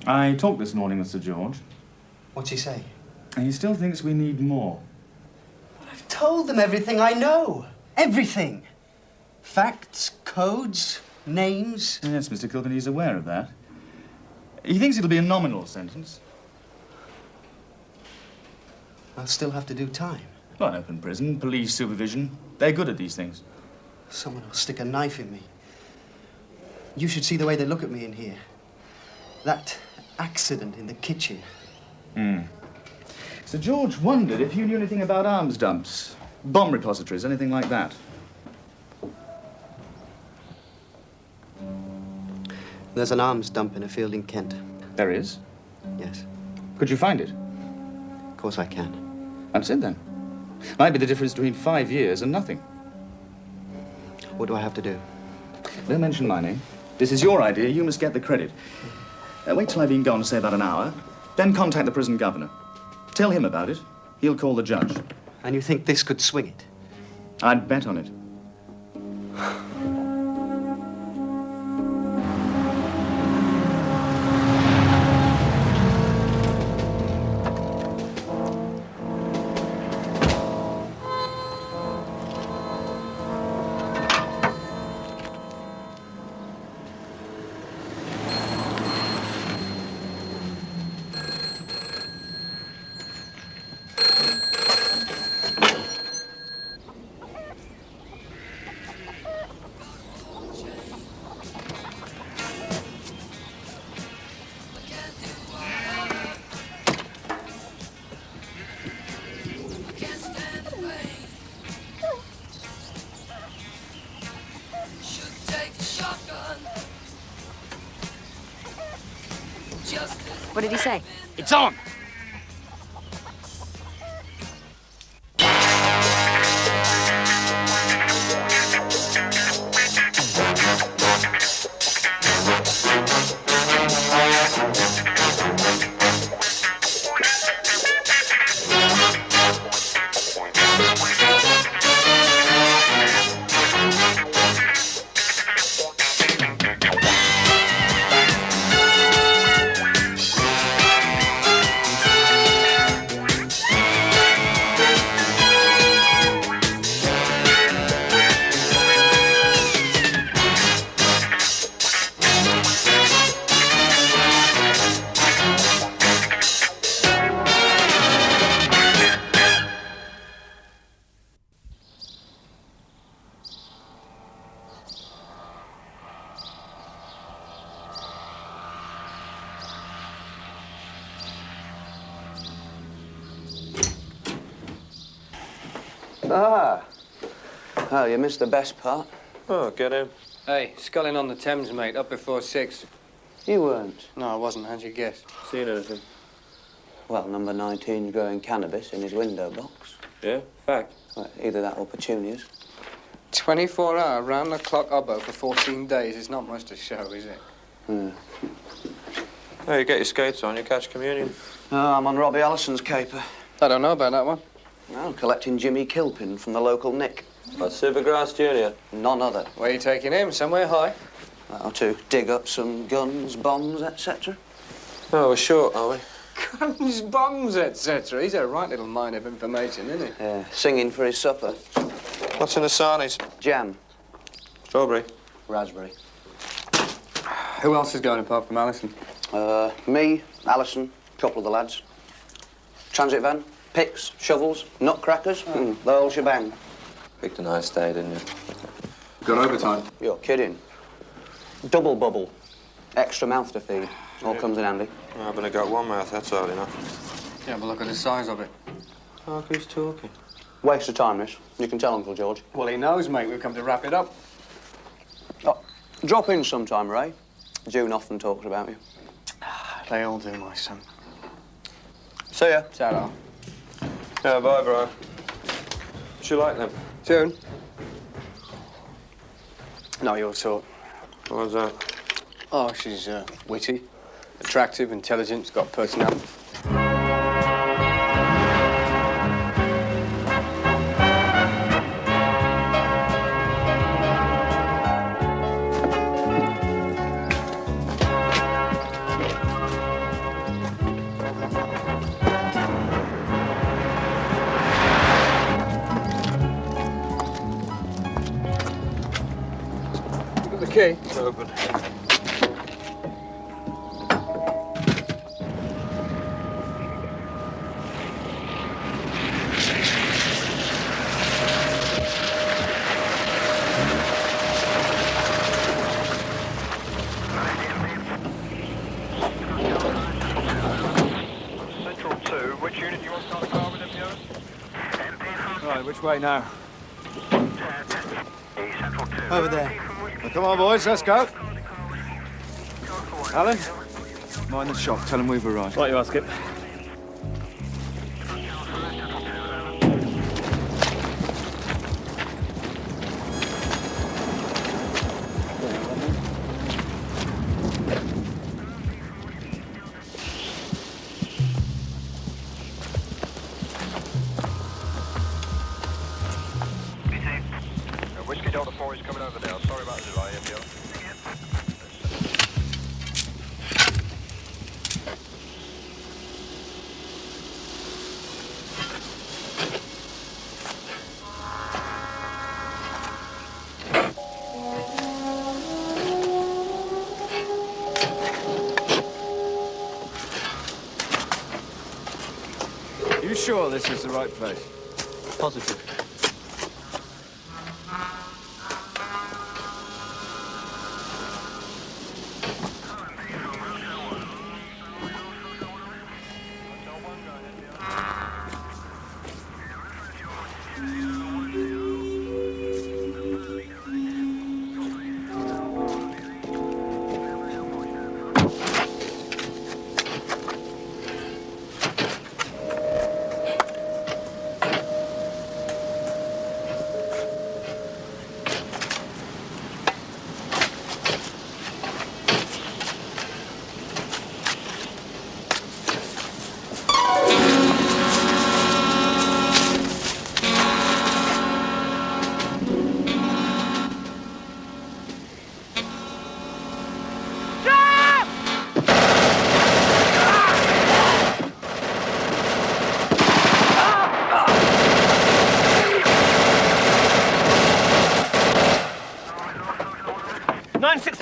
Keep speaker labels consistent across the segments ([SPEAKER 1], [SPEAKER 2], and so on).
[SPEAKER 1] I talked this morning with Sir George.
[SPEAKER 2] What's he say?
[SPEAKER 1] He still thinks we need more.
[SPEAKER 2] I've told them everything I know. Everything. Facts, codes, names.
[SPEAKER 1] Yes, Mr. Kilkenny's aware of that. He thinks it'll be a nominal sentence.
[SPEAKER 2] I'll still have to do time.
[SPEAKER 1] Well, an open prison, police supervision. They're good at these things.
[SPEAKER 2] Someone will stick a knife in me. You should see the way they look at me in here. That accident in the kitchen.
[SPEAKER 1] Sir George wondered if you knew anything about arms dumps, bomb repositories, anything like that.
[SPEAKER 2] There's an arms dump in a field in Kent.
[SPEAKER 1] There is?
[SPEAKER 2] Yes.
[SPEAKER 1] Could you find it?
[SPEAKER 2] Of course I can.
[SPEAKER 1] That's it, then. Might be the difference between 5 years and nothing.
[SPEAKER 2] What do I have to do?
[SPEAKER 1] Don't mention my name. This is your idea. You must get the credit. Wait till I've been gone, say about an hour. Then contact the prison governor. Tell him about it. He'll call the judge.
[SPEAKER 2] And you think this could swing it?
[SPEAKER 1] I'd bet on it.
[SPEAKER 3] What did he say?
[SPEAKER 1] It's on!
[SPEAKER 4] Well, you missed the best part.
[SPEAKER 5] Oh, get him.
[SPEAKER 6] Hey, sculling on the Thames, mate, up before 6.
[SPEAKER 4] You weren't.
[SPEAKER 6] No, I wasn't. How'd you guess?
[SPEAKER 5] Seen anything?
[SPEAKER 4] Well, number 19's growing cannabis in his window box.
[SPEAKER 5] Yeah, fact.
[SPEAKER 4] Well, either that or petunias.
[SPEAKER 6] 24-hour, round-the-clock obbo for 14 days is not much to show, is it?
[SPEAKER 5] Hey, you get your skates on, you catch communion.
[SPEAKER 4] Oh, I'm on Robbie Allison's caper.
[SPEAKER 6] I don't know about that one.
[SPEAKER 4] Well, collecting Jimmy Kilpin from the local Nick.
[SPEAKER 5] That's Silvergrass Junior.
[SPEAKER 4] None other.
[SPEAKER 6] Where are you taking him? Somewhere high?
[SPEAKER 4] To dig up some guns, bombs, etc.
[SPEAKER 5] Oh, we're short, are we?
[SPEAKER 6] Guns, bombs, etc. He's a right little mine of information, isn't he?
[SPEAKER 4] Yeah, singing for his supper.
[SPEAKER 5] What's in the sarnies?
[SPEAKER 4] Jam.
[SPEAKER 5] Strawberry.
[SPEAKER 4] Raspberry.
[SPEAKER 6] Who else is going apart from Allison?
[SPEAKER 4] Me, Allison, a couple of the lads. Transit van, picks, shovels, nutcrackers, the whole shebang.
[SPEAKER 5] Picked a nice day, didn't you?
[SPEAKER 6] Got overtime.
[SPEAKER 4] You're kidding. Double bubble. Extra mouth to feed. All comes in handy.
[SPEAKER 5] I've only got one mouth, that's all enough.
[SPEAKER 6] Yeah, but look at the size of it.
[SPEAKER 5] Oh, who's talking?
[SPEAKER 4] Waste of time, miss. You can tell Uncle George.
[SPEAKER 6] Well, he knows, mate. We've come to wrap it up.
[SPEAKER 4] Oh, drop in sometime, Ray. June often talks about you.
[SPEAKER 6] They all do, my son.
[SPEAKER 4] See ya.
[SPEAKER 6] Ta-ra.
[SPEAKER 5] Yeah, bye, bro. Would you like them?
[SPEAKER 6] June? No, your sort.
[SPEAKER 5] What's that?
[SPEAKER 6] Oh, she's witty, attractive, intelligent, got personality. key?
[SPEAKER 5] It's open.
[SPEAKER 3] Central 2, which unit do you want to start the car with, MPO?
[SPEAKER 7] Right, which way now?
[SPEAKER 3] Central 2.
[SPEAKER 2] Over there.
[SPEAKER 7] Well, come on, boys, let's go. Alan, mind the shop. Tell him we've arrived.
[SPEAKER 5] Right, you are, Skip.
[SPEAKER 3] Whiskey Delta 4 is coming over now. Sorry about the delay, MPO.
[SPEAKER 7] You sure this is the right place?
[SPEAKER 2] Positive.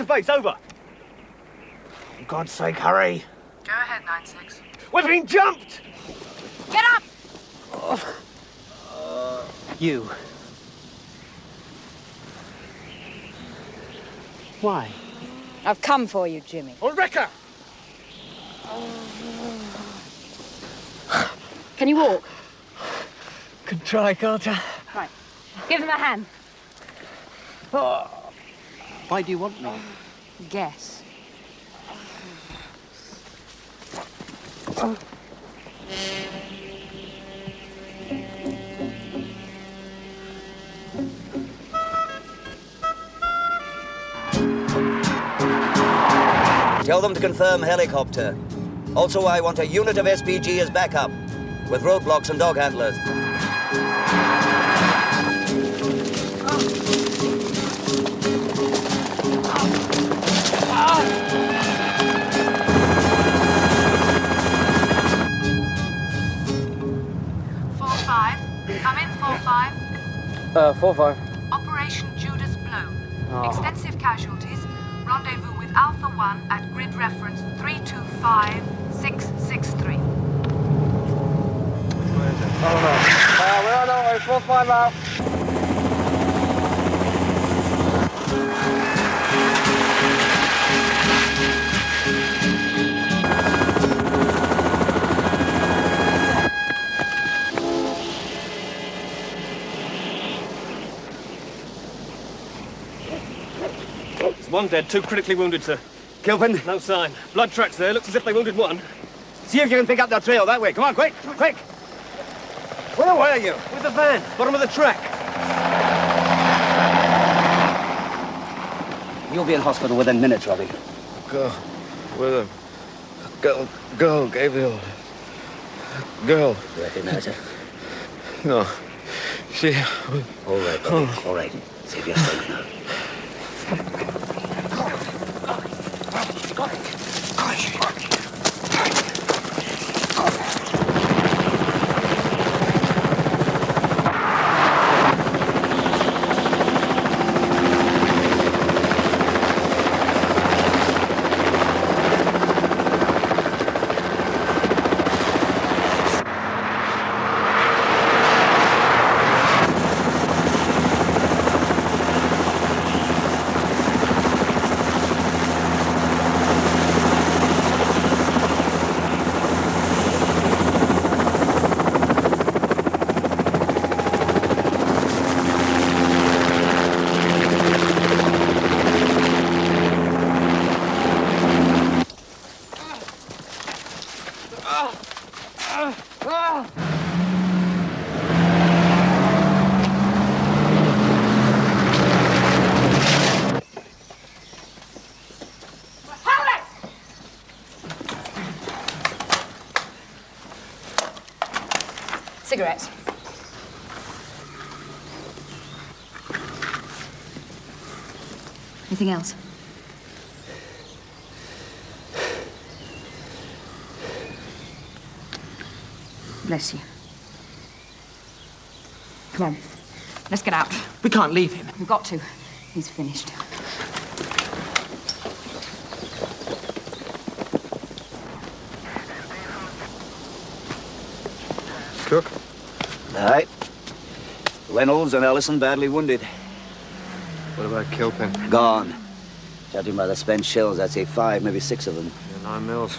[SPEAKER 5] Base, over. For God's sake, hurry.
[SPEAKER 8] Go ahead, 9-6.
[SPEAKER 5] We're being jumped!
[SPEAKER 8] Get up!
[SPEAKER 2] You. Why?
[SPEAKER 8] I've come for you, Jimmy.
[SPEAKER 5] Ulrika!
[SPEAKER 8] Can you walk?
[SPEAKER 5] Can try, can't I?
[SPEAKER 8] Right. Give him a hand.
[SPEAKER 2] Why do you want me?
[SPEAKER 8] Guess.
[SPEAKER 9] Tell them to confirm helicopter. Also, I want a unit of SPG as backup, with roadblocks and dog handlers.
[SPEAKER 8] Come in, 4-5.
[SPEAKER 6] 4-5.
[SPEAKER 8] Operation Judas blown. Extensive casualties. Rendezvous with Alpha 1 at grid reference 325663.
[SPEAKER 6] We're on our way, 4-5 out.
[SPEAKER 5] One dead, 2 critically wounded, sir.
[SPEAKER 7] Gilpin,
[SPEAKER 5] No sign. Blood tracks there. Looks as if they wounded 1.
[SPEAKER 7] see if you can pick up the trail that way. Come on, quick, quick. Where were you?
[SPEAKER 5] With the van, bottom of the track.
[SPEAKER 9] You'll be in hospital within minutes, Robbie.
[SPEAKER 7] Girl, with a girl gave the order. Girl.
[SPEAKER 9] Recognize her?
[SPEAKER 7] No. She...
[SPEAKER 9] All right, Robbie. All right. Save your strength now.
[SPEAKER 8] Cigarettes. Anything else? Bless you. Come on. Let's get out.
[SPEAKER 2] We can't leave him.
[SPEAKER 8] We've got to. He's finished.
[SPEAKER 5] Cook?
[SPEAKER 9] Aye. Reynolds and Ellison badly wounded.
[SPEAKER 5] What about Kilpin?
[SPEAKER 9] Gone. Judging by the spent shells, I'd say 5, maybe 6 of them.
[SPEAKER 5] Yeah, 9 mils.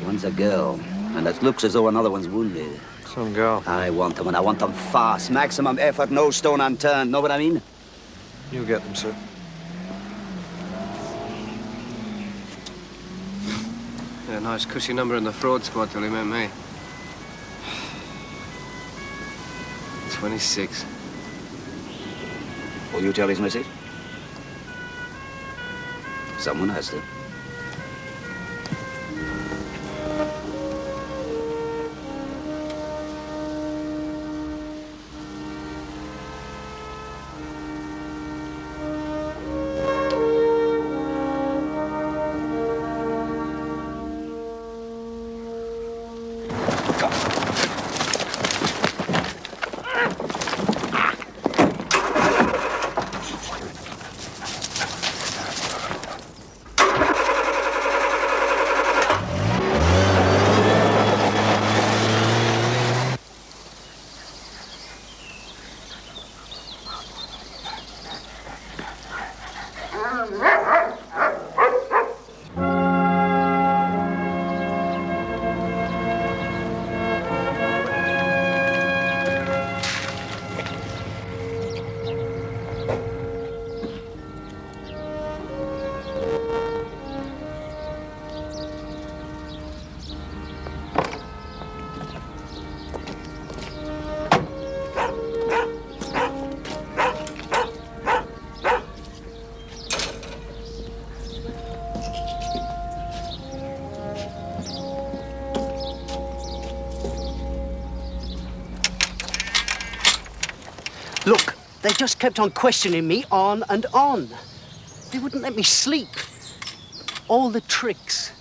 [SPEAKER 9] One's a girl, and it looks as though another one's wounded.
[SPEAKER 5] Some girl.
[SPEAKER 9] I want them, and I want them fast. Maximum effort, no stone unturned. Know what I mean?
[SPEAKER 5] You get them, sir.
[SPEAKER 6] Yeah, nice cushy number in the fraud squad till he met me. 26.
[SPEAKER 9] Will you tell his missus? Someone has to.
[SPEAKER 2] Look, they just kept on questioning me on and on. They wouldn't let me sleep. All the tricks.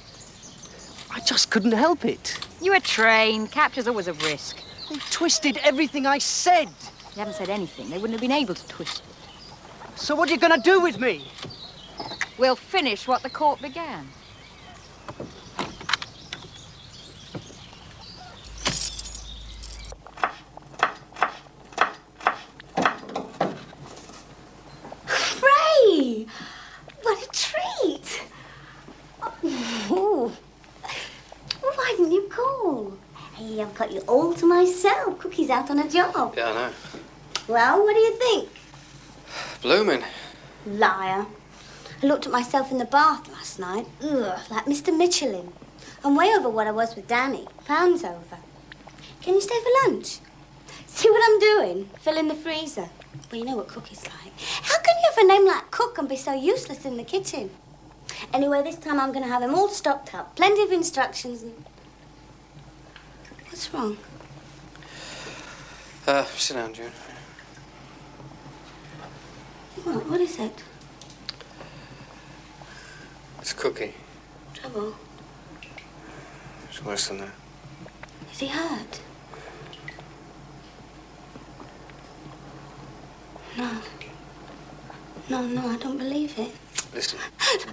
[SPEAKER 2] I just couldn't help it.
[SPEAKER 8] You were trained. Capture's always a risk.
[SPEAKER 2] They twisted everything I said.
[SPEAKER 8] You haven't said anything. They wouldn't have been able to twist it.
[SPEAKER 2] So what are you going to do with me?
[SPEAKER 8] We'll finish what the court began.
[SPEAKER 10] Ray! What a treat! Oh. Why didn't you call? Hey, I've got you all to myself. Cookie's out on a job.
[SPEAKER 6] Yeah, I know.
[SPEAKER 10] Well, what do you think?
[SPEAKER 6] Blooming.
[SPEAKER 10] Liar. I looked at myself in the bath last night. Ugh, like Mr. Michelin. I'm way over what I was with Danny. Pounds over. Can you stay for lunch? See what I'm doing? Fill in the freezer. Well, you know what Cookie's like. How can you have a name like Cook and be so useless in the kitchen? Anyway, this time I'm going to have him all stocked up. Plenty of instructions and... What's wrong?
[SPEAKER 6] Sit down, June.
[SPEAKER 10] What is it?
[SPEAKER 6] It's Cookie.
[SPEAKER 10] Trouble?
[SPEAKER 6] It's worse than that.
[SPEAKER 10] Is he hurt? No. No, I don't believe it.
[SPEAKER 6] Listen.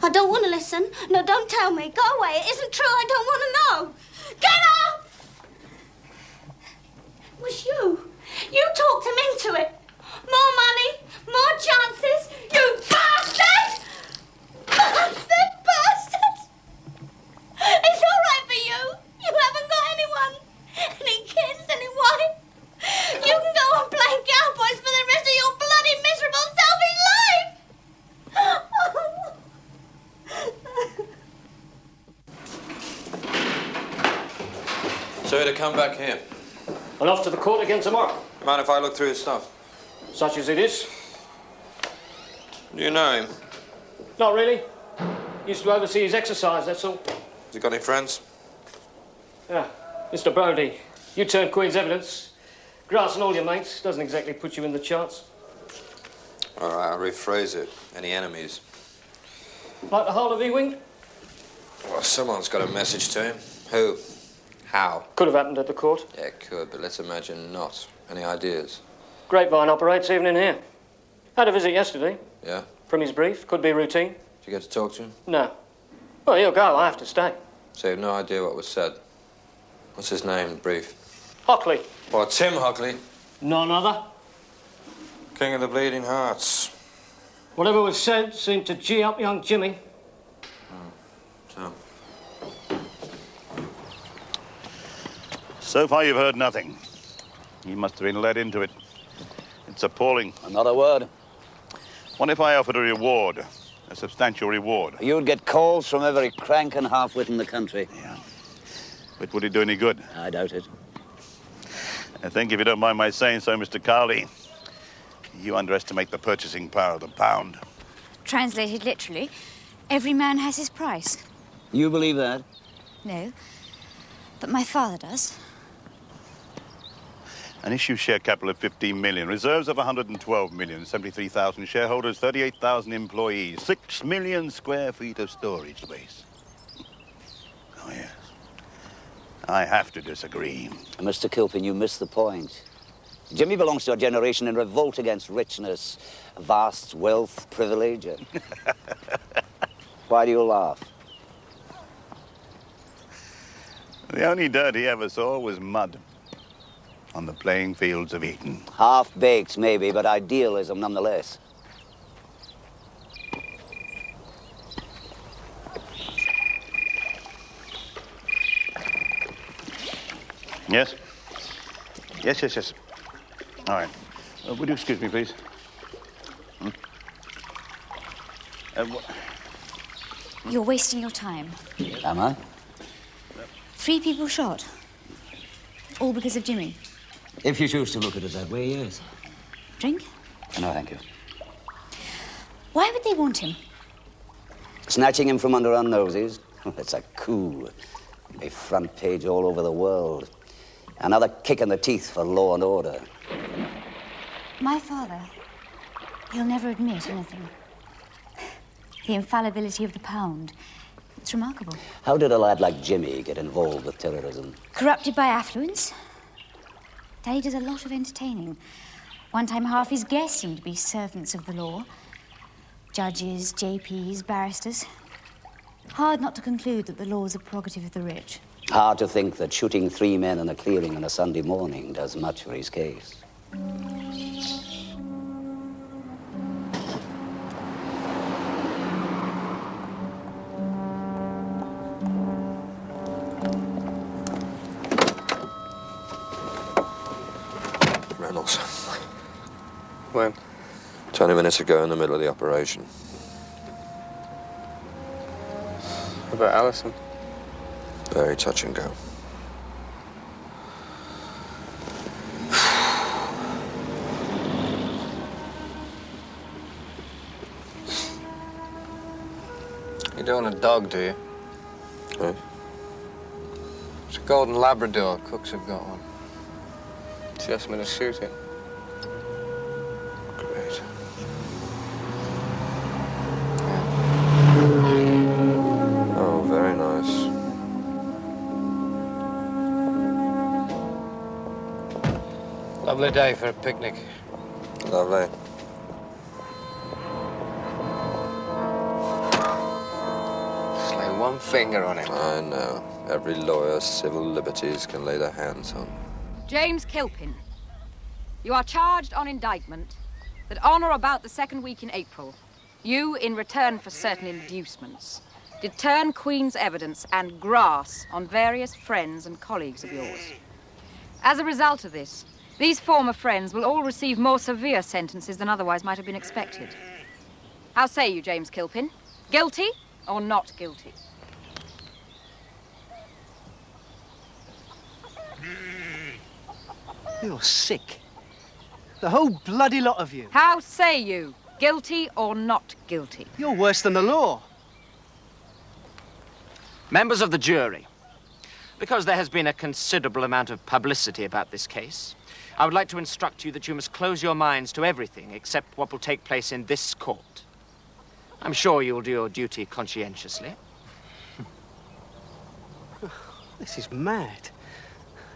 [SPEAKER 10] I don't want to listen. No, don't tell me. Go away. It isn't true. I don't want to know. Get off! It was you. You talked him into it. More money, more chances. You bastard! Bastard! It's all right for you. You haven't got anyone. Any kids, any wife. You can go on playing cowboys for the rest of your bloody miserable selfish life.
[SPEAKER 5] So to come back here.
[SPEAKER 11] And off to the court again tomorrow.
[SPEAKER 5] Mind if I look through his stuff?
[SPEAKER 11] Such as it is.
[SPEAKER 5] Do you know him?
[SPEAKER 11] Not really. Used to oversee his exercise, that's all.
[SPEAKER 5] Has he got any friends?
[SPEAKER 11] Yeah. Mr. Brody, you turned Queen's evidence. Grassing all your mates doesn't exactly put you in the charts.
[SPEAKER 5] All right, I'll rephrase it. Any enemies?
[SPEAKER 11] Like the whole of Ewing?
[SPEAKER 5] Well, someone's got a message to him. Who? How?
[SPEAKER 11] Could have happened at the court.
[SPEAKER 5] Yeah, it could, but let's imagine not. Any ideas?
[SPEAKER 11] Grapevine operates even in here. Had a visit yesterday.
[SPEAKER 5] Yeah?
[SPEAKER 11] From his brief. Could be routine.
[SPEAKER 5] Did you get to talk to him?
[SPEAKER 11] No. Well, he'll go. I have to stay.
[SPEAKER 5] So you have no idea what was said? What's his name, brief?
[SPEAKER 11] Hockley.
[SPEAKER 5] Well, Tim Hockley.
[SPEAKER 11] None other.
[SPEAKER 5] King of the Bleeding Hearts.
[SPEAKER 11] Whatever was said seemed to gee up young Jimmy.
[SPEAKER 5] So?
[SPEAKER 12] So far, you've heard nothing. He must have been led into it. It's appalling.
[SPEAKER 9] Another word.
[SPEAKER 12] What if I offered a reward? A substantial reward?
[SPEAKER 9] You'd get calls from every crank and half-wit in the country.
[SPEAKER 12] Yeah. But would it do any good?
[SPEAKER 9] I doubt it.
[SPEAKER 12] I think, if you don't mind my saying so, Mr. Cowley, you underestimate the purchasing power of the pound.
[SPEAKER 13] Translated literally, every man has his price.
[SPEAKER 9] You believe that?
[SPEAKER 13] No, but my father does.
[SPEAKER 12] An issue share capital of 15 million, reserves of 112 million, 73,000 shareholders, 38,000 employees, 6 million square feet of storage space. Oh, yes. I have to disagree.
[SPEAKER 9] Mr. Kilpin, you miss the point. Jimmy belongs to a generation in revolt against richness, vast wealth, privilege. Why do you laugh?
[SPEAKER 12] The only dirt he ever saw was mud on the playing fields of Eton.
[SPEAKER 9] Half-baked, maybe, but idealism nonetheless.
[SPEAKER 12] Yes? Yes. All right. Would you excuse me, please?
[SPEAKER 13] You're wasting your time.
[SPEAKER 9] Am I?
[SPEAKER 13] 3 people shot. All because of Jimmy.
[SPEAKER 9] If you choose to look at it that way, yes.
[SPEAKER 13] Drink?
[SPEAKER 9] No, thank you.
[SPEAKER 13] Why would they want him?
[SPEAKER 9] Snatching him from under our noses? It's a coup. A front page all over the world. Another kick in the teeth for law and order.
[SPEAKER 13] My father, he'll never admit anything. The infallibility of the pound. It's remarkable.
[SPEAKER 9] How did a lad like Jimmy get involved with terrorism?
[SPEAKER 13] Corrupted by affluence. Daddy does a lot of entertaining. One time half his guests seemed to be servants of the law. Judges, JPs, barristers. Hard not to conclude that the law is a prerogative of the rich.
[SPEAKER 9] Hard to think that shooting 3 men in a clearing on a Sunday morning does much for his case.
[SPEAKER 5] Reynolds.
[SPEAKER 6] When?
[SPEAKER 5] 20 minutes ago, in the middle of the operation.
[SPEAKER 6] What about Alison?
[SPEAKER 5] Very touch and go.
[SPEAKER 6] You don't want a dog, do you?
[SPEAKER 5] Right.
[SPEAKER 6] It's a golden Labrador. Cooks have got one. She asked me to shoot it.
[SPEAKER 5] Great. Oh, very nice.
[SPEAKER 6] Lovely day for a picnic.
[SPEAKER 5] Lovely.
[SPEAKER 6] Just lay one finger on it.
[SPEAKER 5] I know. Every lawyer civil liberties can lay their hands on.
[SPEAKER 8] James Kilpin, you are charged on indictment that on or about the 2nd week in April, you, in return for certain inducements, did turn Queen's evidence and grass on various friends and colleagues of yours. As a result of this, these former friends will all receive more severe sentences than otherwise might have been expected. How say you, James Kilpin? Guilty or not guilty?
[SPEAKER 2] You're sick. The whole bloody lot of you.
[SPEAKER 8] How say you? Guilty or not guilty?
[SPEAKER 2] You're worse than the law.
[SPEAKER 14] Members of the jury, because there has been a considerable amount of publicity about this case, I would like to instruct you that you must close your minds to everything except what will take place in this court. I'm sure you'll do your duty conscientiously.
[SPEAKER 2] This is mad.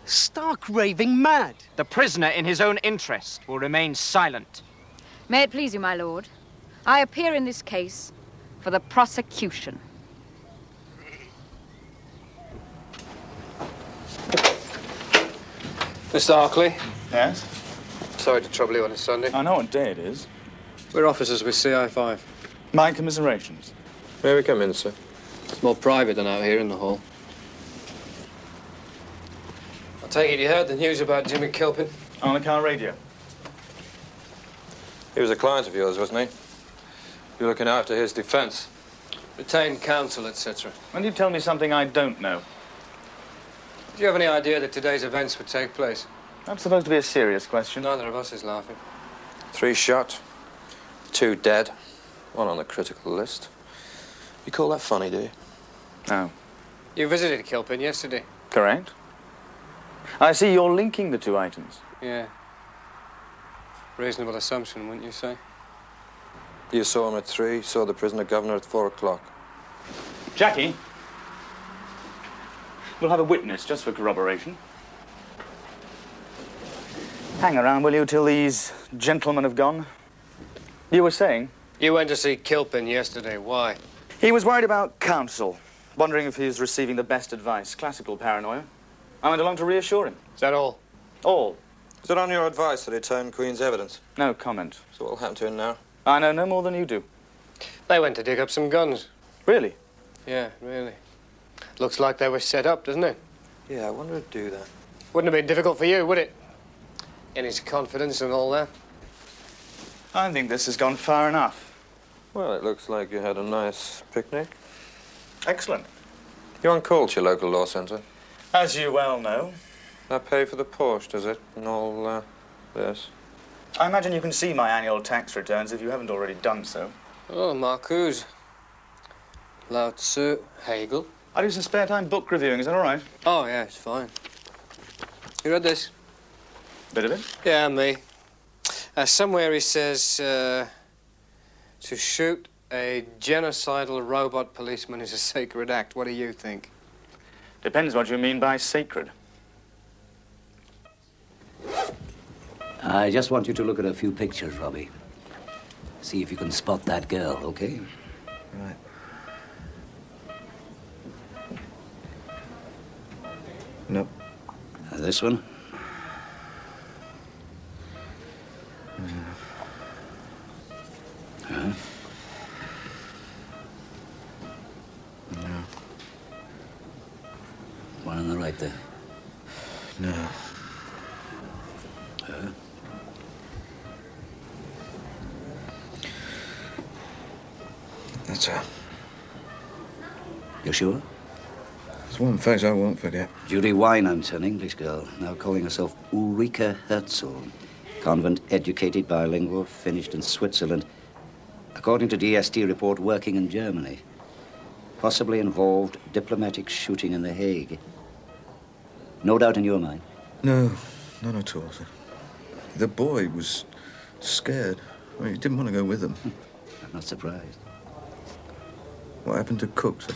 [SPEAKER 2] Stark raving mad.
[SPEAKER 14] The prisoner, in his own interest, will remain silent.
[SPEAKER 8] May it please you, my lord, I appear in this case for the prosecution.
[SPEAKER 6] Mr. Harkley.
[SPEAKER 1] Yes?
[SPEAKER 6] Sorry to trouble you on a Sunday.
[SPEAKER 1] I know what day it is.
[SPEAKER 6] We're officers with CI5.
[SPEAKER 1] My commiserations.
[SPEAKER 6] May we come in, sir? It's more private than out here in the hall. I take it you heard the news about Jimmy Kilpin?
[SPEAKER 1] On the car radio.
[SPEAKER 5] He was a client of yours, wasn't he? You're looking after his defense.
[SPEAKER 6] Retained counsel, etc.
[SPEAKER 1] When you tell me something I don't know.
[SPEAKER 6] Do you have any idea that today's events would take place?
[SPEAKER 1] That's supposed to be a serious question.
[SPEAKER 6] Neither of us is laughing.
[SPEAKER 5] 3 shot, 2 dead, 1 on the critical list. You call that funny, do you?
[SPEAKER 1] No.
[SPEAKER 6] You visited Kilpin yesterday.
[SPEAKER 1] Correct. I see you're linking the 2 items.
[SPEAKER 6] Yeah. Reasonable assumption, wouldn't you say?
[SPEAKER 5] You saw him at 3, saw the prisoner governor at 4 o'clock.
[SPEAKER 1] Jackie, we'll have a witness just for corroboration. Hang around, will you, till these gentlemen have gone? You were saying?
[SPEAKER 6] You went to see Kilpin yesterday. Why?
[SPEAKER 1] He was worried about counsel, wondering if he was receiving the best advice. Classical paranoia. I went along to reassure him.
[SPEAKER 6] Is that all?
[SPEAKER 1] All.
[SPEAKER 5] Is it on your advice that he turned Queen's evidence?
[SPEAKER 1] No comment.
[SPEAKER 5] So what'll happen to him now?
[SPEAKER 1] I know no more than you do.
[SPEAKER 6] They went to dig up some guns.
[SPEAKER 1] Really?
[SPEAKER 6] Yeah, really. Looks like they were set up, doesn't it?
[SPEAKER 5] Yeah, I wonder who'd do that.
[SPEAKER 6] Wouldn't have been difficult for you, would it? In his confidence and all that.
[SPEAKER 1] I think this has gone far enough.
[SPEAKER 5] Well, it looks like you had a nice picnic.
[SPEAKER 1] Excellent.
[SPEAKER 5] You're on call at your local law centre.
[SPEAKER 1] As you well know.
[SPEAKER 5] That pay for the Porsche, does it? And all, this?
[SPEAKER 1] I imagine you can see my annual tax returns if you haven't already done so.
[SPEAKER 6] Oh, Marcuse. Lao Tzu, Hegel.
[SPEAKER 1] I do some spare time book reviewing, is that all right?
[SPEAKER 6] Oh, yeah, it's fine. You read this?
[SPEAKER 1] Bit of it?
[SPEAKER 6] Yeah, me. Somewhere he says, to shoot a genocidal robot policeman is a sacred act. What do you think?
[SPEAKER 1] Depends what you mean by sacred.
[SPEAKER 9] I just want you to look at a few pictures, Robbie. See if you can spot that girl, okay?
[SPEAKER 5] Right. Nope.
[SPEAKER 9] This one? Huh?
[SPEAKER 5] No.
[SPEAKER 9] One on the right there.
[SPEAKER 5] No.
[SPEAKER 9] Huh?
[SPEAKER 5] That's her.
[SPEAKER 9] You sure?
[SPEAKER 5] There's one face I won't forget.
[SPEAKER 9] Judy Wynant, an English girl, now calling herself Ulrika Herzl. Convent-educated, bilingual, finished in Switzerland. According to DST report, working in Germany. Possibly involved diplomatic shooting in The Hague. No doubt in your mind?
[SPEAKER 5] No, none at all, sir. The boy was scared. I mean, he didn't want to go with them.
[SPEAKER 9] I'm not surprised.
[SPEAKER 5] What happened to Cook, sir?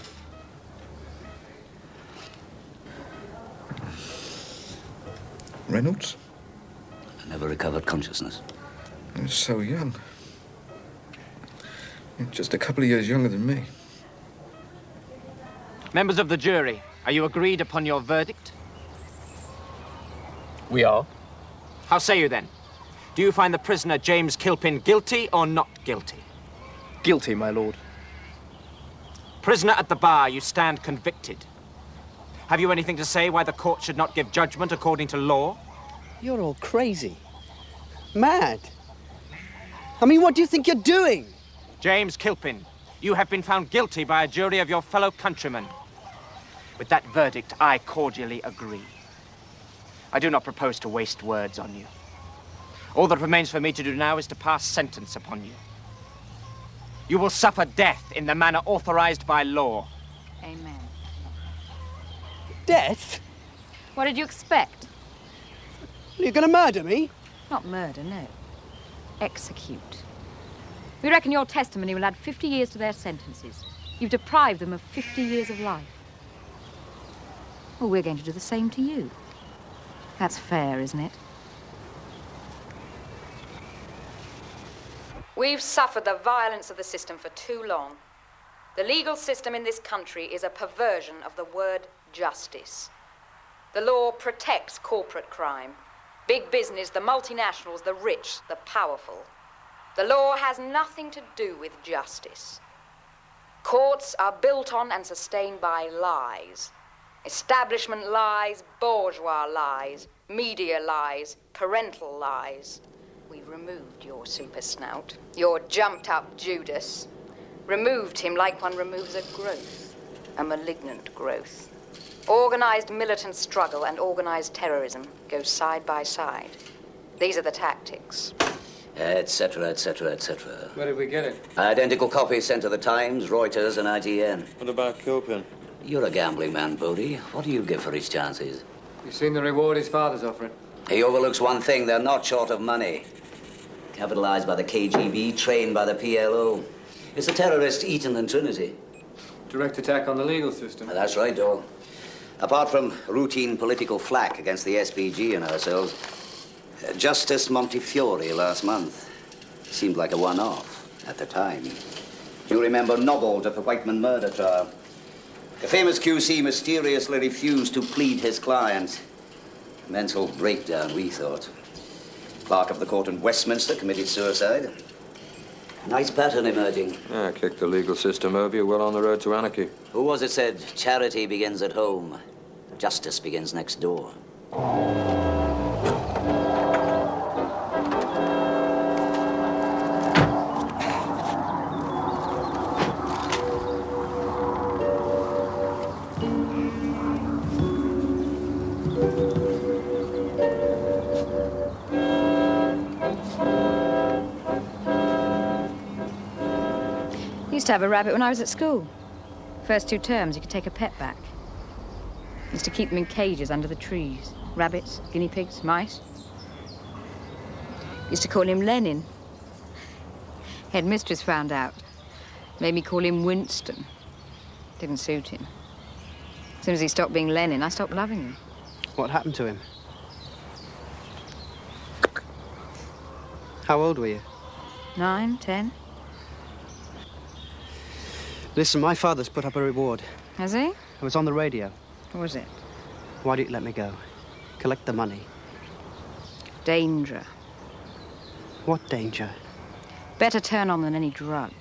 [SPEAKER 5] Reynolds?
[SPEAKER 9] Never recovered consciousness.
[SPEAKER 5] He was so young. Just a couple of years younger than me.
[SPEAKER 14] Members of the jury, are you agreed upon your verdict?
[SPEAKER 11] We are.
[SPEAKER 14] How say you then? Do you find the prisoner James Kilpin guilty or not guilty?
[SPEAKER 11] Guilty, my lord.
[SPEAKER 14] Prisoner at the bar, you stand convicted. Have you anything to say why the court should not give judgment according to law?
[SPEAKER 2] You're all crazy. Mad. I mean, what do you think you're doing?
[SPEAKER 14] James Kilpin, you have been found guilty by a jury of your fellow countrymen. With that verdict, I cordially agree. I do not propose to waste words on you. All that remains for me to do now is to pass sentence upon you. You will suffer death in the manner authorized by law.
[SPEAKER 8] Amen.
[SPEAKER 2] Death?
[SPEAKER 8] What did you expect?
[SPEAKER 2] You're going to murder me?
[SPEAKER 8] Not murder, no. Execute. We reckon your testimony will add 50 years to their sentences. You've deprived them of 50 years of life. Well, we're going to do the same to you. That's fair, isn't it? We've suffered the violence of the system for too long. The legal system in this country is a perversion of the word justice. The law protects corporate crime. Big business, the multinationals, the rich, the powerful. The law has nothing to do with justice. Courts are built on and sustained by lies. Establishment lies, bourgeois lies, media lies, parental lies. We've removed your super snout, your jumped-up Judas. Removed him like one removes a growth, a malignant growth. Organized militant struggle and organized terrorism go side by side. These are the tactics.
[SPEAKER 9] Etc., etc., etc.
[SPEAKER 6] Where did we get it?
[SPEAKER 9] Identical copies sent to the Times, Reuters, and ITN.
[SPEAKER 5] What about Kilpin?
[SPEAKER 9] You're a gambling man, Bodie. What do you give for his chances?
[SPEAKER 6] You seen the reward his father's offering?
[SPEAKER 9] He overlooks one thing. They're not short of money. Capitalized by the KGB, trained by the PLO. It's the terrorists Eton and Trinity.
[SPEAKER 6] Direct attack on the legal system.
[SPEAKER 9] That's right, Dole. Apart from routine political flack against the SPG and ourselves, Justice Montefiore last month seemed like a one-off at the time. You remember Nobbled at the Whiteman murder trial. The famous QC mysteriously refused to plead his client. Mental breakdown, we thought. Clerk of the court in Westminster committed suicide. Nice pattern emerging.
[SPEAKER 5] Yeah, kick the legal system over, you're well on the road to anarchy.
[SPEAKER 9] Who was it said, charity begins at home, justice begins next door?
[SPEAKER 8] Used to have a rabbit when I was at school. First 2 terms, you could take a pet back. Used to keep them in cages under the trees. Rabbits, guinea pigs, mice. Used to call him Lenin. Headmistress found out. Made me call him Winston. Didn't suit him. As soon as he stopped being Lenin, I stopped loving him.
[SPEAKER 2] What happened to him? How old were you?
[SPEAKER 8] 9, 10.
[SPEAKER 2] Listen, my father's put up a reward.
[SPEAKER 8] Has he?
[SPEAKER 2] It was on the radio.
[SPEAKER 8] What was it?
[SPEAKER 2] Why don't you let me go? Collect the money.
[SPEAKER 8] Danger.
[SPEAKER 2] What danger?
[SPEAKER 8] Better turn on than any drug.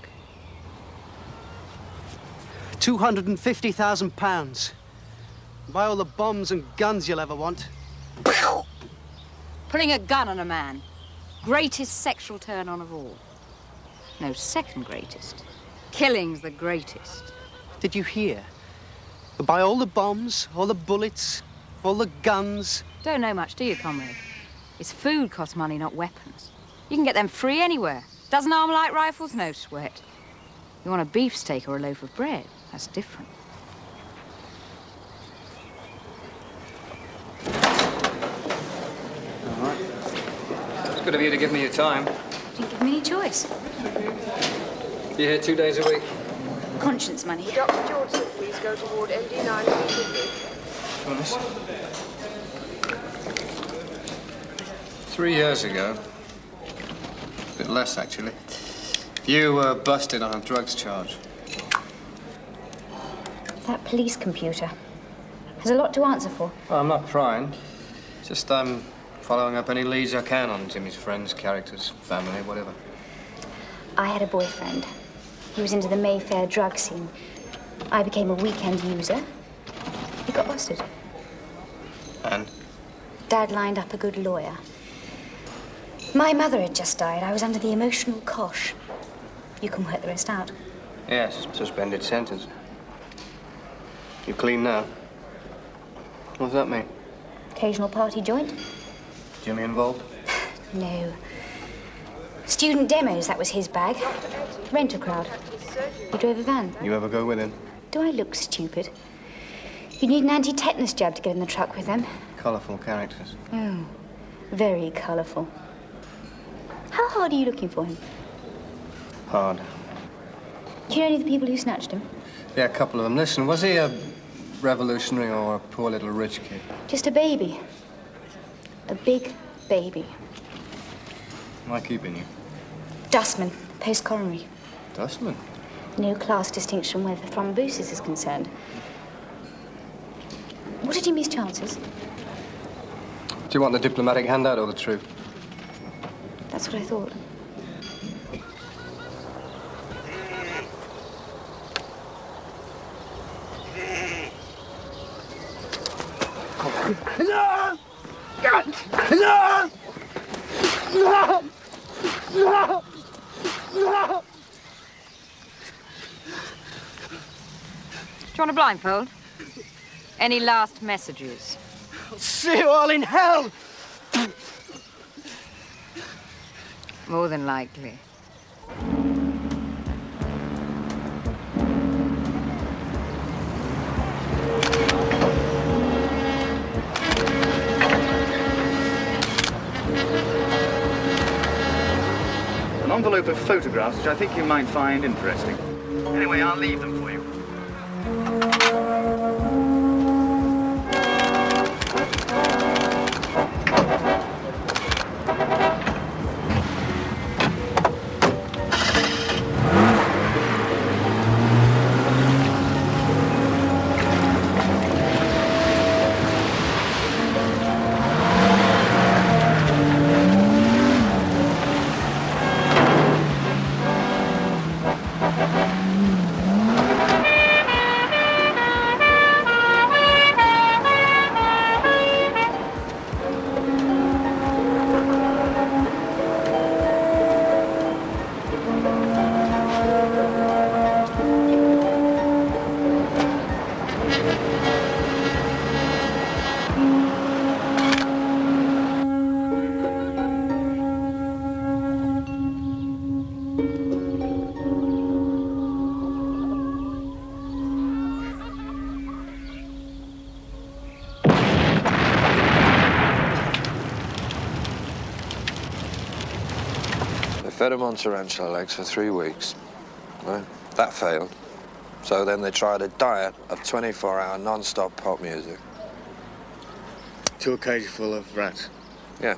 [SPEAKER 2] £250,000. Buy all the bombs and guns you'll ever want.
[SPEAKER 8] Putting a gun on a man. Greatest sexual turn on of all. No, second greatest. Killing's the greatest.
[SPEAKER 2] Did you hear? Buy all the bombs, all the bullets, all the guns.
[SPEAKER 8] Don't know much, do you, comrade? It's food costs money, not weapons. You can get them free anywhere. Dozen Armalite rifles, no sweat. You want a beefsteak or a loaf of bread? That's different.
[SPEAKER 6] All right. It's good of you to give me your time.
[SPEAKER 13] Didn't give me any choice.
[SPEAKER 6] You're here 2 days a week.
[SPEAKER 13] Conscience money.
[SPEAKER 15] Dr. Johnson, please go to Ward MD9 immediately.
[SPEAKER 6] Honest? 3 years ago, a bit less actually, you were busted on a drugs charge.
[SPEAKER 13] That police computer has a lot to answer for.
[SPEAKER 6] Well, I'm not prying. Just I'm following up any leads I can on Jimmy's friends, characters, family, whatever.
[SPEAKER 13] I had a boyfriend. He was into the Mayfair drug scene. I became a weekend user. He got busted.
[SPEAKER 6] And?
[SPEAKER 13] Dad lined up a good lawyer. My mother had just died. I was under the emotional cosh. You can work the rest out.
[SPEAKER 6] Yes, suspended sentence. You clean now? What does that mean?
[SPEAKER 13] Occasional party joint?
[SPEAKER 6] Jimmy involved?
[SPEAKER 13] No. Student demos, that was his bag. Rent-a-crowd. He drove a van.
[SPEAKER 6] You ever go with him?
[SPEAKER 13] Do I look stupid? You need an anti-tetanus jab to get in the truck with them.
[SPEAKER 6] Colourful characters.
[SPEAKER 13] Oh, very colourful. How hard are you looking for him?
[SPEAKER 6] Hard.
[SPEAKER 13] Do you know any of the people who snatched him?
[SPEAKER 6] Yeah, a couple of them. Listen, was he a revolutionary or a poor little rich kid?
[SPEAKER 13] Just a baby. A big baby.
[SPEAKER 6] Am I keeping you?
[SPEAKER 13] Dustman, post-coronary.
[SPEAKER 6] Dustman?
[SPEAKER 13] No class distinction where the thrombosis is concerned. What did he miss chances?
[SPEAKER 6] Do you want the diplomatic handout or the truth?
[SPEAKER 13] That's what I thought.
[SPEAKER 7] No! God! No! No! No! No!
[SPEAKER 8] Do you want a blindfold? Any last messages?
[SPEAKER 2] I'll see you all in hell!
[SPEAKER 8] More than likely.
[SPEAKER 1] An envelope of photographs which I think you might find interesting. Anyway, I'll leave them for you.
[SPEAKER 5] Fed him on tarantula legs for 3 weeks. Right? That failed. So then they tried a diet of 24-hour non-stop pop music.
[SPEAKER 6] 2 cages full of rats.
[SPEAKER 5] Yeah.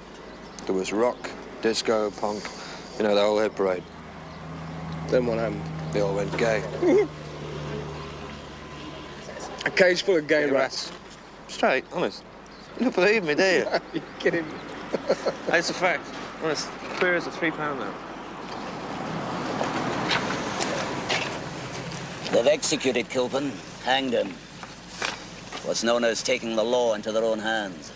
[SPEAKER 5] There was rock, disco, punk, you know, the whole hit parade.
[SPEAKER 6] Then what happened?
[SPEAKER 5] They all went gay.
[SPEAKER 6] A cage full of gay rats.
[SPEAKER 5] Straight, honest. You don't believe me, do you?
[SPEAKER 6] You're kidding me.
[SPEAKER 5] It's a fact. Honest. Clear as a £3 note.
[SPEAKER 9] They've executed Kilpin, hanged him. What's known as taking the law into their own hands.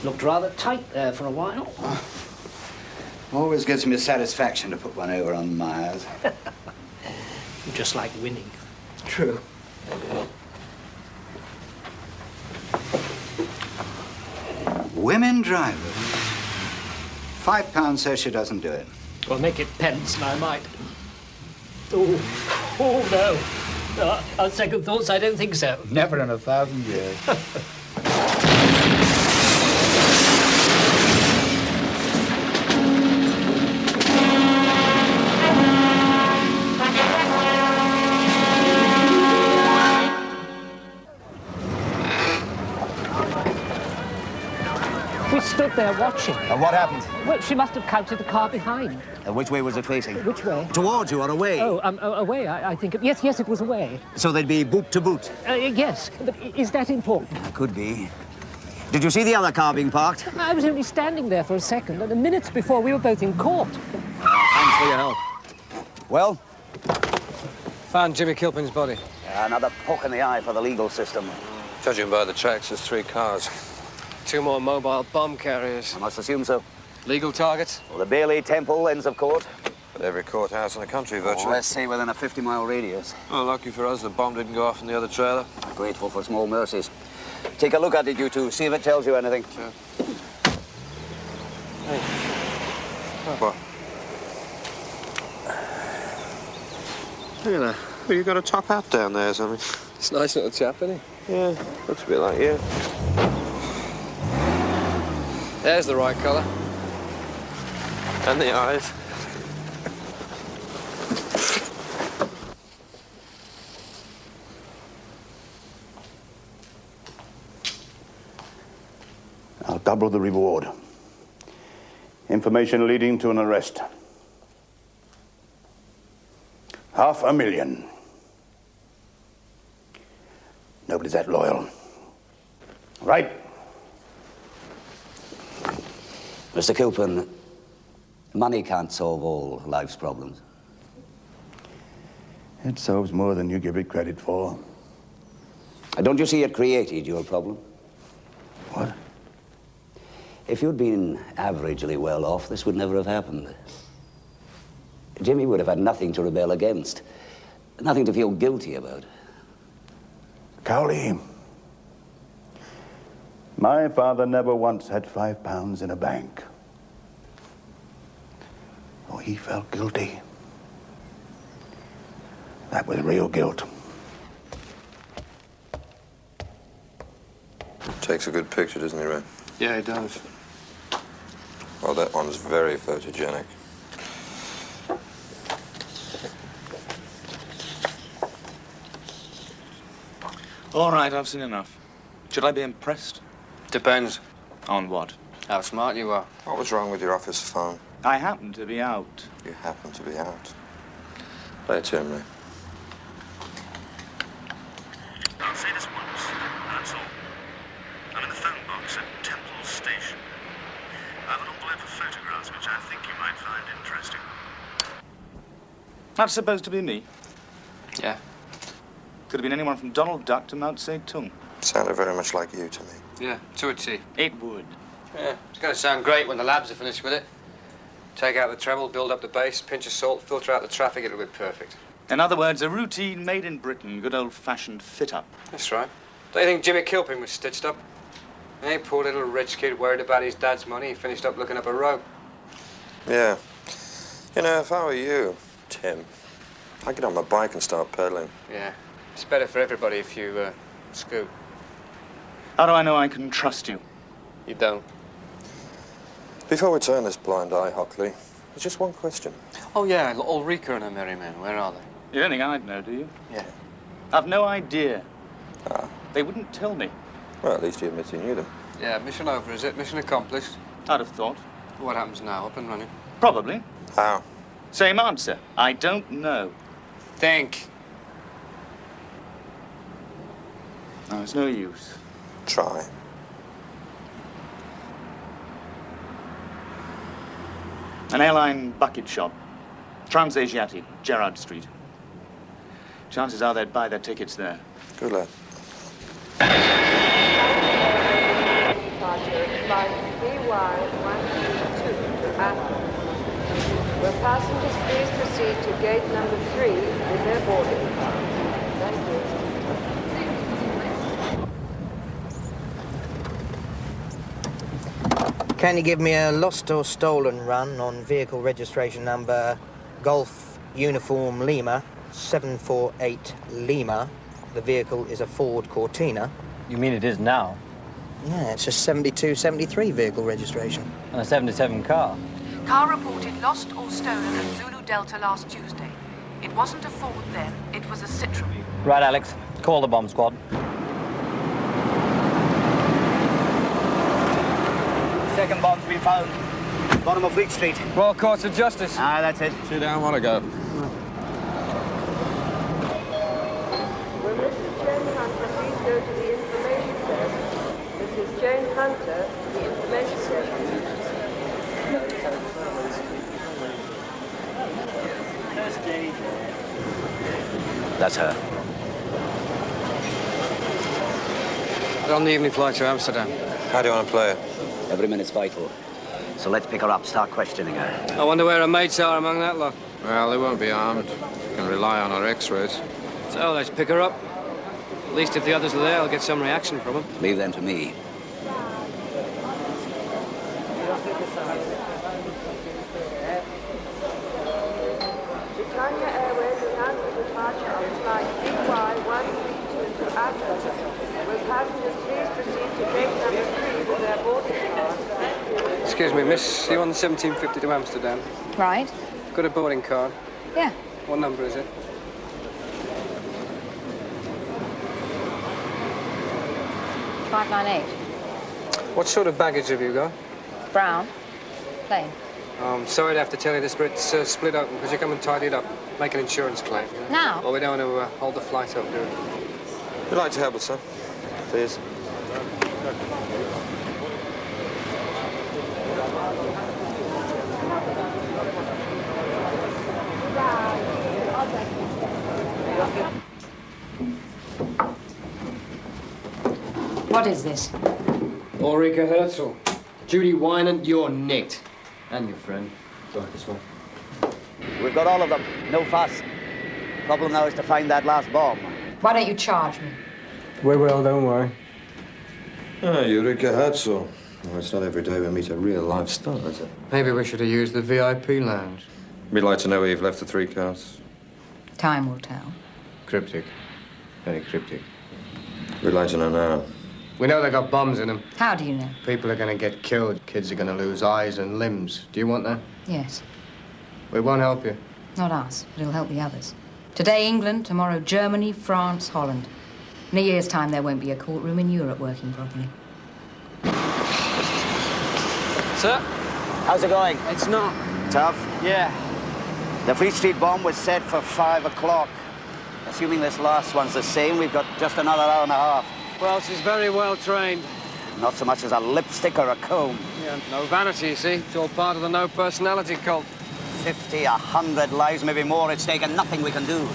[SPEAKER 2] Looked rather tight there for a while.
[SPEAKER 16] Always gives me satisfaction to put one over on Myers.
[SPEAKER 2] You just like winning.
[SPEAKER 16] True. Women drivers. £5 says she doesn't do it.
[SPEAKER 11] Well, make it pence, and I might. Oh, no. On second thoughts, I don't think so.
[SPEAKER 16] Never in 1,000 years.
[SPEAKER 11] We stood there watching.
[SPEAKER 7] And what happened?
[SPEAKER 11] Well, she must have counted the car behind.
[SPEAKER 7] Which way was it facing?
[SPEAKER 11] Which way?
[SPEAKER 7] Towards you or away?
[SPEAKER 11] Oh, away, I think. Yes, it was away.
[SPEAKER 7] So they'd be boot to boot?
[SPEAKER 11] Yes, but is that important?
[SPEAKER 7] Could be. Did you see the other car being parked?
[SPEAKER 11] I was only standing there for a second, and minutes before we were both in court.
[SPEAKER 7] Thanks for your help. Well?
[SPEAKER 6] Found Jimmy Kilpin's body.
[SPEAKER 9] Another poke in the eye for the legal system.
[SPEAKER 5] Judging by the checks, there's 3 cars.
[SPEAKER 6] 2 more mobile bomb carriers.
[SPEAKER 9] I must assume so.
[SPEAKER 6] Legal targets?
[SPEAKER 9] Well, the Bailey, Temple, ends of court.
[SPEAKER 5] Every courthouse in the country, virtually.
[SPEAKER 16] Let's say within a 50-mile radius.
[SPEAKER 5] Well, lucky for us, the bomb didn't go off in the other trailer.
[SPEAKER 16] Grateful for small mercies. Take a look at it, you two. See if it tells you anything.
[SPEAKER 5] Sure. Hey. What? Look at that. Well, you got a top hat down there or something.
[SPEAKER 6] It's a nice little chap, isn't he?
[SPEAKER 5] Yeah, looks a bit like you.
[SPEAKER 6] There's the right colour.
[SPEAKER 5] And the eyes.
[SPEAKER 12] I'll double the reward. Information leading to an arrest. $500,000. Nobody's that loyal. Right?
[SPEAKER 9] Mr. Kilpin, money can't solve all life's problems.
[SPEAKER 12] It solves more than you give it credit for.
[SPEAKER 9] Don't you see it created your problem?
[SPEAKER 12] What?
[SPEAKER 9] If you'd been averagely well off, this would never have happened. Jimmy would have had nothing to rebel against, nothing to feel guilty about.
[SPEAKER 12] Cowley, my father never once had £5 in a bank. Oh, he felt guilty. That was real guilt.
[SPEAKER 5] Takes a good picture, doesn't he, Ray?
[SPEAKER 6] Yeah, he does.
[SPEAKER 5] Well, that one's very photogenic.
[SPEAKER 1] All right, I've seen enough. Should I be impressed?
[SPEAKER 6] Depends.
[SPEAKER 1] On what?
[SPEAKER 6] How smart you are.
[SPEAKER 5] What was wrong with your office phone?
[SPEAKER 1] I happen to be out.
[SPEAKER 5] You happen to be out. Play a tune, Ray.
[SPEAKER 17] I'll say this once, that's all. I'm in the phone box at Temple Station. I have an envelope of photographs which I think you might find interesting.
[SPEAKER 1] That's supposed to be me.
[SPEAKER 6] Yeah.
[SPEAKER 1] Could have been anyone from Donald Duck to Mao Zedong.
[SPEAKER 5] Sounded very much like you to me.
[SPEAKER 6] Yeah, to a T.
[SPEAKER 1] It would.
[SPEAKER 6] Yeah, it's going to sound great when the labs are finished with it. Take out the treble, build up the bass, pinch of salt, filter out the traffic, it'll be perfect.
[SPEAKER 1] In other words, a routine made in Britain, good old-fashioned fit-up.
[SPEAKER 6] That's right. Don't you think Jimmy Kilpin was stitched up? Hey, poor little rich kid worried about his dad's money. He finished up looking up a rope.
[SPEAKER 5] Yeah. You know, if I were you, Tim, I'd get on my bike and start pedaling.
[SPEAKER 6] Yeah. It's better for everybody if you, scoot.
[SPEAKER 1] How do I know I can trust you?
[SPEAKER 6] You don't.
[SPEAKER 5] Before we turn this blind eye, Hockley, there's just one question.
[SPEAKER 6] Oh, yeah, Ulrika and her merry men. Where are they?
[SPEAKER 1] You don't think I'd know, do you?
[SPEAKER 6] Yeah.
[SPEAKER 1] I've no idea.
[SPEAKER 5] Ah.
[SPEAKER 1] They wouldn't tell me.
[SPEAKER 5] Well, at least you admit you knew them.
[SPEAKER 6] Yeah, mission over, is it? Mission accomplished?
[SPEAKER 1] I'd have thought.
[SPEAKER 6] What happens now? Up and running?
[SPEAKER 1] Probably.
[SPEAKER 5] How?
[SPEAKER 1] Same answer. I don't know.
[SPEAKER 6] Think.
[SPEAKER 1] No, it's no use.
[SPEAKER 5] Try.
[SPEAKER 1] An airline bucket shop. Transasiatic, Gerrard Street. Chances are they'd buy their tickets there.
[SPEAKER 5] Good lad.
[SPEAKER 15] Departure at flight BY132 to Athens. Will passengers please proceed to gate number 3 with their boarding pass? Thank you.
[SPEAKER 18] Can you give me a lost or stolen run on vehicle registration number Golf Uniform Lima 748 Lima? The vehicle is a Ford Cortina.
[SPEAKER 19] You mean it is now?
[SPEAKER 18] Yeah, it's a 72-73 vehicle registration.
[SPEAKER 19] And a 77 car?
[SPEAKER 20] Car reported lost or stolen at Zulu Delta last Tuesday. It wasn't a Ford then, it was a Citroen.
[SPEAKER 19] Right, Alex. Call the bomb squad.
[SPEAKER 7] Second bomb's been found. Bottom of Fleet Street.
[SPEAKER 6] Royal Courts of Justice.
[SPEAKER 7] Ah, that's it.
[SPEAKER 5] Sit down, want to go.
[SPEAKER 15] Will Mrs. Jane Hunter please go to the information desk? Mrs. Jane Hunter, the information desk.
[SPEAKER 9] That's her.
[SPEAKER 6] On the evening flight to Amsterdam.
[SPEAKER 5] How do you want to play it?
[SPEAKER 9] Every minute's vital. So let's pick her up, start questioning her.
[SPEAKER 6] I wonder where her mates are among that lot.
[SPEAKER 5] Well, they won't be armed. You can rely on our X-rays.
[SPEAKER 6] So let's pick her up. At least if the others are there, I'll get some reaction from them.
[SPEAKER 9] Leave them to me.
[SPEAKER 15] Britannia Airways announced the departure of flight BY132 to Athens. Will passengers please proceed to gate number 3 with their boarding pass?
[SPEAKER 6] Excuse me, miss. You on the 1750 to Amsterdam?
[SPEAKER 8] Right.
[SPEAKER 6] Got a boarding card.
[SPEAKER 8] Yeah.
[SPEAKER 6] What number is it?
[SPEAKER 8] $598.
[SPEAKER 6] What sort of baggage have you got?
[SPEAKER 8] Brown. Plain.
[SPEAKER 6] Sorry to have to tell you this, but it's split open. Could you come and tidy it up? Make an insurance claim.
[SPEAKER 8] Now?
[SPEAKER 6] Well, we don't want to hold the flight up, do we?
[SPEAKER 5] We'd like to help us, sir. Please.
[SPEAKER 8] What is this?
[SPEAKER 6] Ulrika Herzl. Judy Wynant, you're nicked. And your friend. Go this way.
[SPEAKER 16] We've got all of them. No fuss. Problem now is to find that last bomb.
[SPEAKER 8] Why don't you charge me?
[SPEAKER 6] We will, don't worry.
[SPEAKER 5] Ah, Ulrika Herzl. Well, it's not every day we meet a real life star, is it?
[SPEAKER 6] Maybe we should have used the VIP lounge.
[SPEAKER 5] We'd like to know where you've left the 3 cars.
[SPEAKER 8] Time will tell.
[SPEAKER 6] Cryptic. Very cryptic.
[SPEAKER 5] We'd like to know now.
[SPEAKER 6] We know they got bombs in them.
[SPEAKER 8] How do you know?
[SPEAKER 6] People are going to get killed. Kids are going to lose eyes and limbs. Do you want that?
[SPEAKER 8] Yes.
[SPEAKER 6] We won't help you.
[SPEAKER 8] Not us, but it'll help the others. Today, England. Tomorrow, Germany, France, Holland. In a year's time, there won't be a courtroom in Europe working properly.
[SPEAKER 6] Sir?
[SPEAKER 16] How's it going?
[SPEAKER 6] It's not.
[SPEAKER 16] Tough?
[SPEAKER 6] Yeah.
[SPEAKER 16] The Fleet Street bomb was set for 5 o'clock. Assuming this last one's the same, we've got just another hour and a half.
[SPEAKER 6] Well, she's very well trained.
[SPEAKER 16] Not so much as a lipstick or a comb.
[SPEAKER 6] Yeah, no vanity, you see. It's all part of the no personality cult.
[SPEAKER 16] 50, 100 lives, maybe more at stake, and nothing we can do.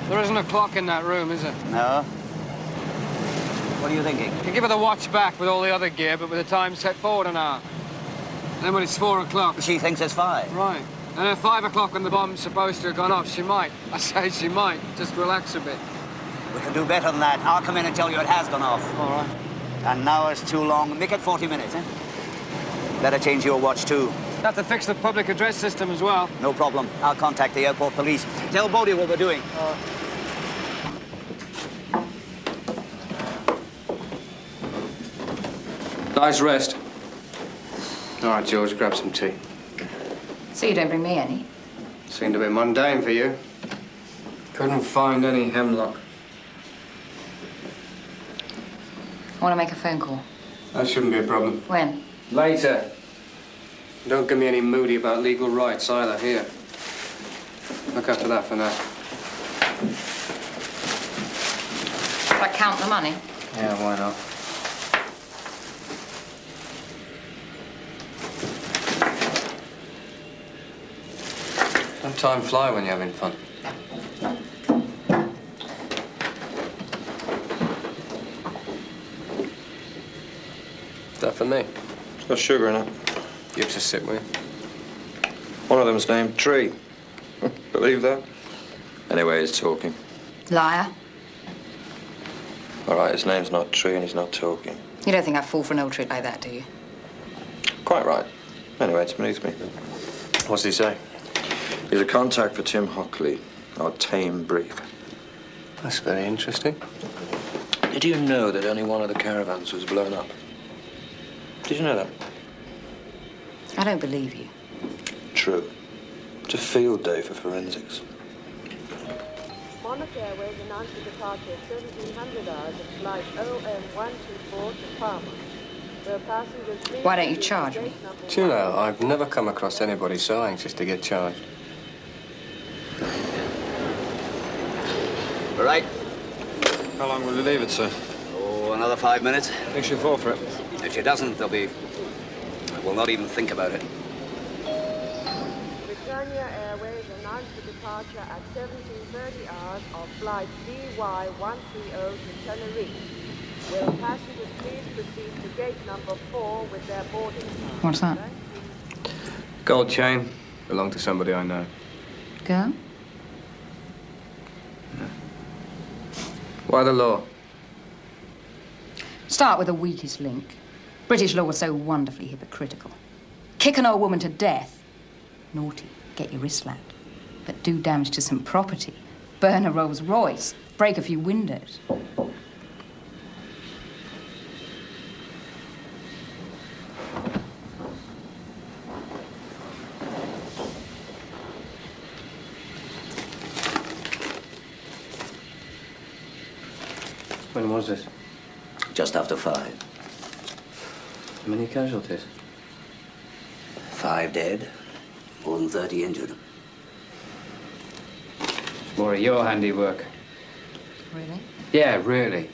[SPEAKER 6] There isn't a clock in that room, is there?
[SPEAKER 16] No? What are you thinking?
[SPEAKER 6] You can give her the watch back with all the other gear, but with the time set forward an hour. And then when it's 4 o'clock...
[SPEAKER 16] She thinks it's 5.
[SPEAKER 6] Right. And at 5 o'clock when the bomb's supposed to have gone off, she might. I say she might. Just relax a bit.
[SPEAKER 16] We can do better than that. I'll come in and tell you it has gone off.
[SPEAKER 6] All right.
[SPEAKER 16] An hour's too long. Make it 40 minutes, eh? Better change your watch, too.
[SPEAKER 6] Have to fix the public address system as well.
[SPEAKER 16] No problem. I'll contact the airport police. Tell Bodie what we're doing.
[SPEAKER 6] Nice rest. All right, George, grab some tea.
[SPEAKER 8] So you don't bring me any?
[SPEAKER 6] Seemed a bit mundane for you. Couldn't find any hemlock.
[SPEAKER 8] I want to make a phone call.
[SPEAKER 6] That shouldn't be a problem.
[SPEAKER 8] When?
[SPEAKER 6] Later. Don't give me any moody about legal rights either. Here. Look after that for now.
[SPEAKER 8] If I count the money?
[SPEAKER 6] Yeah, why not? Don't time fly when you're having fun. Is that for me?
[SPEAKER 5] It's got sugar in it.
[SPEAKER 6] Give us a sip, will you?
[SPEAKER 5] One of them's named Tree. Believe that? Anyway, he's talking.
[SPEAKER 8] Liar.
[SPEAKER 5] All right, his name's not Tree and he's not talking.
[SPEAKER 8] You don't think I'd fall for an old trick like that, do you?
[SPEAKER 5] Quite right. Anyway, it's beneath me.
[SPEAKER 6] What's he say?
[SPEAKER 5] He's a contact for Tim Hockley, our tame brief.
[SPEAKER 6] That's very interesting.
[SPEAKER 5] Did you know that only one of the caravans was blown up? Did you know that?
[SPEAKER 8] I don't believe you.
[SPEAKER 5] True. It's a field day for forensics.
[SPEAKER 15] Monarch Airways announced the departure at 1700 hours of flight OM124 to Palma. Where passengers please
[SPEAKER 8] Why don't you charge me?
[SPEAKER 6] Do you know, I've never come across anybody so anxious to get charged.
[SPEAKER 16] All right.
[SPEAKER 5] How long will you leave it, sir?
[SPEAKER 16] Oh, another 5 minutes.
[SPEAKER 5] Think she'll fall for it?
[SPEAKER 16] If she doesn't, there'll be... We'll not even think about it.
[SPEAKER 15] Britannia Airways announced the departure at 1730 hours of flight BY130 to Tenerife. Will passengers please proceed to gate number 4 with their boarding pass?
[SPEAKER 8] What's that?
[SPEAKER 6] Gold chain. Belonged to somebody I know.
[SPEAKER 8] Go.
[SPEAKER 6] Why the law?
[SPEAKER 8] Start with the weakest link. British law was so wonderfully hypocritical. Kick an old woman to death. Naughty. Get your wrist slapped. But do damage to some property. Burn a Rolls Royce. Break a few windows.
[SPEAKER 6] When was this?
[SPEAKER 9] Just after 5.
[SPEAKER 6] How many casualties?
[SPEAKER 9] 5 dead, more than 30 injured.
[SPEAKER 6] It's more of your handiwork.
[SPEAKER 8] Really?
[SPEAKER 6] Yeah, really.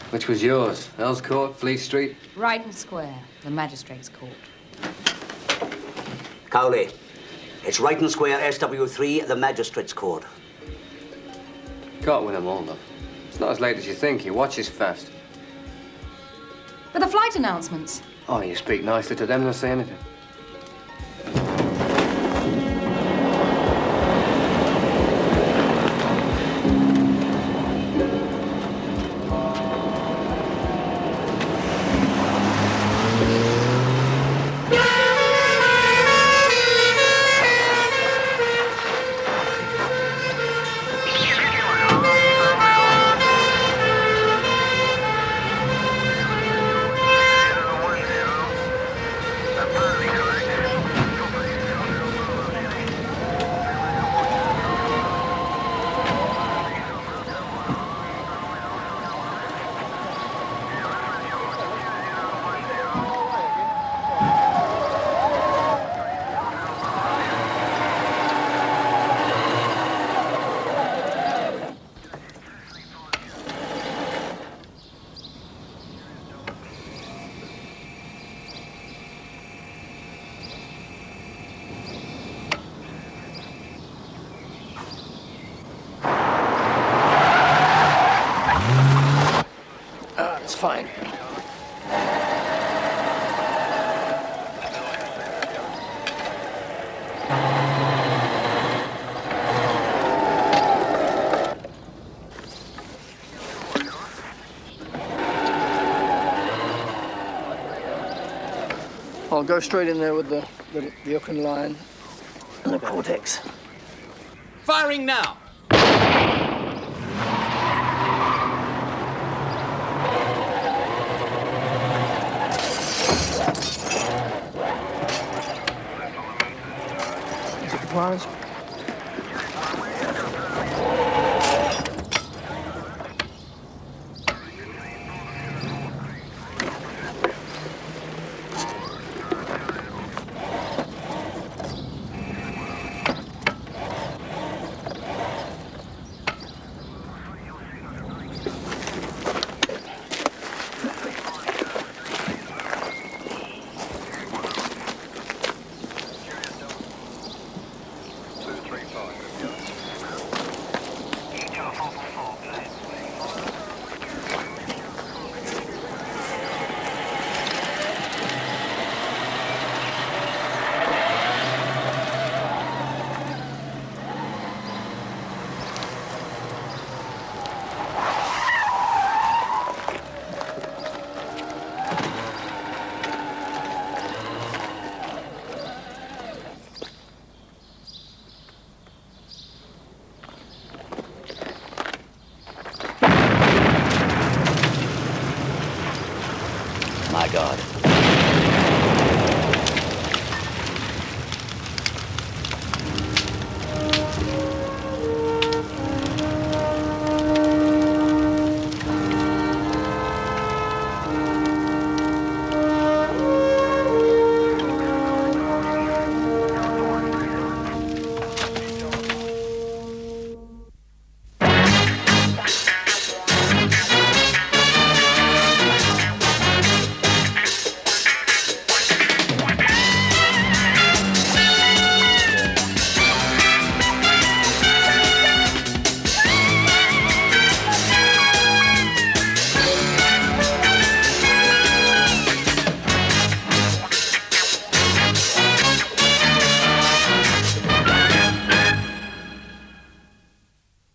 [SPEAKER 6] Which was yours? Earls Court, Fleet Street?
[SPEAKER 8] Ryton Square, the magistrate's court.
[SPEAKER 9] Cowley, it's Ryton Square, SW3, the Magistrates' Court.
[SPEAKER 6] Can't win them all, love. It's not as late as you think. Your watch is fast.
[SPEAKER 8] But the flight announcements.
[SPEAKER 6] Oh, you speak nicely to them, they'll say anything.
[SPEAKER 11] It's fine. I'll go straight in there with the hook and line and the Cortex.
[SPEAKER 14] Firing now!
[SPEAKER 11] Lines.
[SPEAKER 9] My God.